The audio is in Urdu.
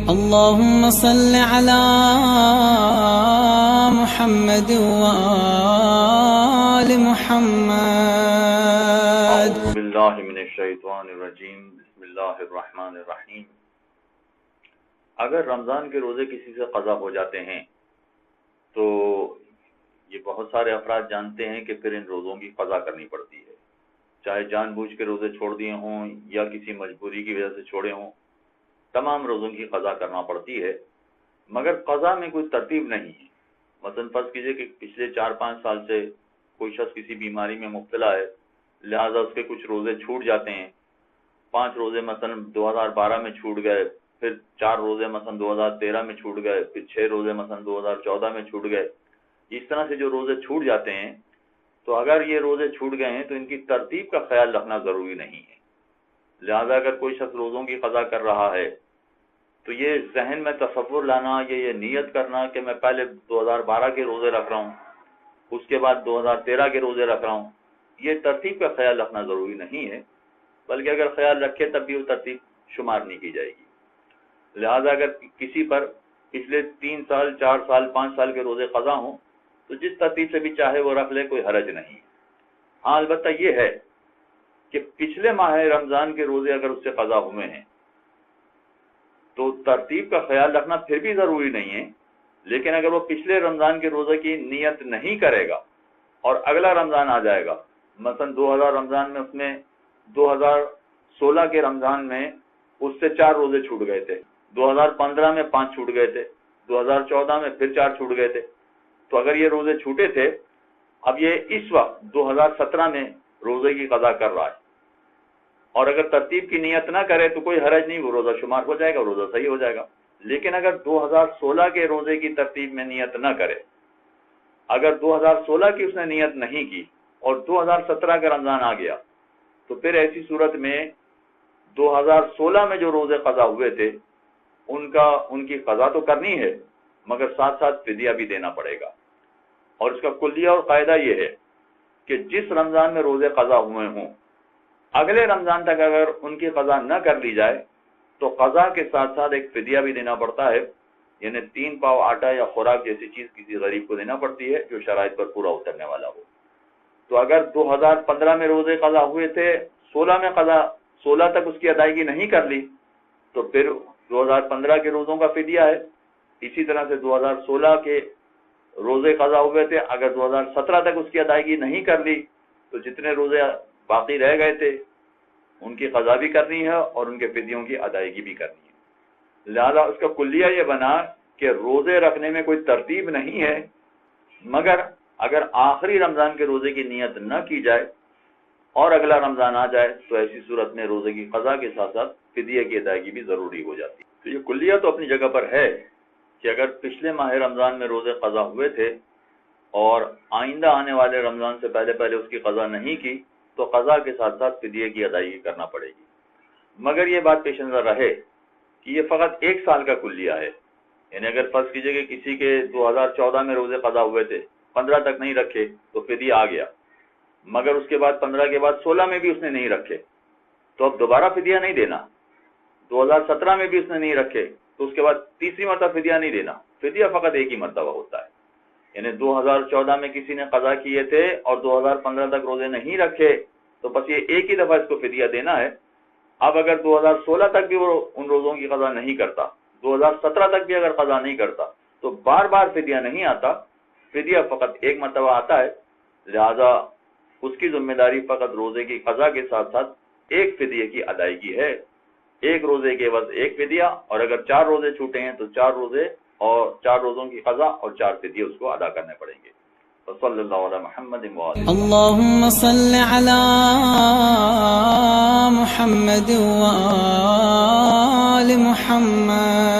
اللهم صل على محمد وآل محمد. اعوذ باللہ من الشیطان الرجیم. بسم اللہ الرحمن الرحیم. اگر رمضان کے روزے کسی سے قضا ہو جاتے ہیں تو یہ بہت سارے افراد جانتے ہیں کہ پھر ان روزوں کی قضا کرنی پڑتی ہے، چاہے جان بوجھ کے روزے چھوڑ دیے ہوں یا کسی مجبوری کی وجہ سے چھوڑے ہوں، تمام روزوں کی قضا کرنا پڑتی ہے. مگر قضا میں کوئی ترتیب نہیں ہے. مثلا فرض کیجئے کہ پچھلے 4-5 سال سے کوئی شخص کسی بیماری میں مبتلا ہے، لہذا اس کے کچھ روزے چھوٹ جاتے ہیں. 5 روزے مثلا 2012 میں چھوٹ گئے، پھر 4 روزے مثلا 2013 میں چھوٹ گئے، پھر 6 روزے مثلا 2014 میں چھوٹ گئے. اس طرح سے جو روزے چھوٹ جاتے ہیں تو اگر یہ روزے چھوٹ گئے ہیں تو ان کی ترتیب کا خیال رکھنا ضروری نہیں ہے. لہذا اگر کوئی شخص روزوں کی قضا کر رہا ہے تو یہ ذہن میں تصور لانا یا یہ نیت کرنا کہ میں پہلے 2012 کے روزے رکھ رہا ہوں، اس کے بعد 2013 کے روزے رکھ رہا ہوں، یہ ترتیب کا خیال رکھنا ضروری نہیں ہے، بلکہ اگر خیال رکھے تب بھی وہ ترتیب شمار نہیں کی جائے گی. لہذا اگر کسی پر پچھلے 3 سال 4 سال 5 سال کے روزے قضا ہوں تو جس ترتیب سے بھی چاہے وہ رکھ لے، کوئی حرج نہیں. ہاں البتہ یہ ہے کہ پچھلے ماہ رمضان کے روزے اگر اس سے قضا ہوئے ہیں تو ترتیب کا خیال رکھنا پھر بھی ضروری نہیں ہے، لیکن اگر وہ پچھلے رمضان کے روزے کی نیت نہیں کرے گا اور اگلا رمضان آ جائے گا، مثلا 2000 رمضان میں اس نے 2016 کے رمضان میں اس سے 4 روزے چھوٹ گئے تھے، 2015 میں 5 چھوٹ گئے تھے، 2014 میں پھر 4 چھوٹ گئے تھے. تو اگر یہ روزے چھوٹے تھے، اب یہ اس وقت 2017 میں روزے کی قضا کر رہا ہے اور اگر ترتیب کی نیت نہ کرے تو کوئی حرج نہیں، وہ روزہ شمار ہو جائے گا، روزہ صحیح ہو جائے گا. لیکن اگر 2016 کے روزے کی ترتیب میں نیت نہ کرے، اگر 2016 کی اس نے نیت نہیں کی اور 2017 کا رمضان آ گیا تو پھر ایسی صورت میں 2016 میں جو روزے قضا ہوئے تھے ان کی قضا تو کرنی ہے، مگر ساتھ ساتھ فدیہ بھی دینا پڑے گا. اور اس کا کلیہ اور قاعدہ یہ ہے کہ جس رمضان میں روزے قضا ہوئے ہوں، اگلے رمضان تک اگر ان کی قضا نہ کر لی جائے تو قضا کے ساتھ ساتھ ایک فدیہ بھی دینا پڑتا ہے، یعنی 3 پاؤ آٹا یا خوراک جیسی چیز کسی غریب کو دینا پڑتی ہے جو شرائط پر پورا اترنے والا ہو. تو اگر 2015 میں روزے قضا ہوئے تھے، 16 تک اس کی ادائیگی نہیں کر لی تو پھر 2015 کے روزوں کا فدیہ ہے. اسی طرح سے 2016 کے روزے قضا ہوئے تھے، اگر 2017 تک اس کی ادائیگی نہیں کر لی تو جتنے روزے باقی رہ گئے تھے ان کی قضا بھی کرنی ہے اور ان کے فدیوں کی ادائیگی بھی کرنی ہے. لہذا اس کا کلیہ یہ بنا کہ روزے رکھنے میں کوئی ترتیب نہیں ہے، مگر اگر آخری رمضان کے روزے کی نیت نہ کی جائے اور اگلا رمضان آ جائے تو ایسی صورت میں روزے کی قضا کے ساتھ ساتھ فدیہ کی ادائیگی بھی ضروری ہو جاتی ہے. تو یہ کلیہ تو اپنی جگہ پر ہے کہ اگر پچھلے ماہ رمضان میں روزے قضا ہوئے تھے اور آئندہ آنے والے رمضان سے پہلے اس کی قضا نہیں کی تو قضا کے ساتھ ساتھ فدیہ کی ادائیگی کرنا پڑے گی. مگر یہ بات پیش نظر رہے کہ یہ فقط 1 سال کا کلیہ ہے. یعنی اگر فرض کیجئے کہ کسی کے 2014 میں روزے قضا ہوئے تھے، 15 تک نہیں رکھے تو فدیہ آ گیا، مگر اس کے بعد 15 کے بعد 16 میں بھی اس نے نہیں رکھے تو اب دوبارہ فدیہ نہیں دینا. 2017 میں بھی اس نے نہیں رکھے تو اس کے بعد تیسری مرتبہ فدیہ نہیں دینا. فدیہ فقط ایک ہی مرتبہ ہوتا ہے. یعنی 2014 میں کسی نے قضا کیے تھے اور 2015 تک روزے نہیں رکھے تو بس یہ ایک ہی دفعہ اس کو فدیہ دینا ہے. اب اگر 2016 تک بھی وہ ان روزوں کی قضا نہیں کرتا، 2017 تک بھی اگر قضا نہیں کرتا تو بار بار فدیہ نہیں آتا، فدیہ فقط ایک مرتبہ آتا ہے. لہذا اس کی ذمہ داری فقط روزے کی قضا کے ساتھ ساتھ ایک فدیہ کی ادائیگی ہے. ایک روزے کے عوض ایک فدیہ، اور اگر 4 روزے چھوٹے ہیں تو 4 روزے اور 4 روزوں کی قضا اور 4 فدیے اس کو ادا کرنے پڑیں گے. صلی اللہ علیہ محمد اللهم صل على محمد وآل محمد.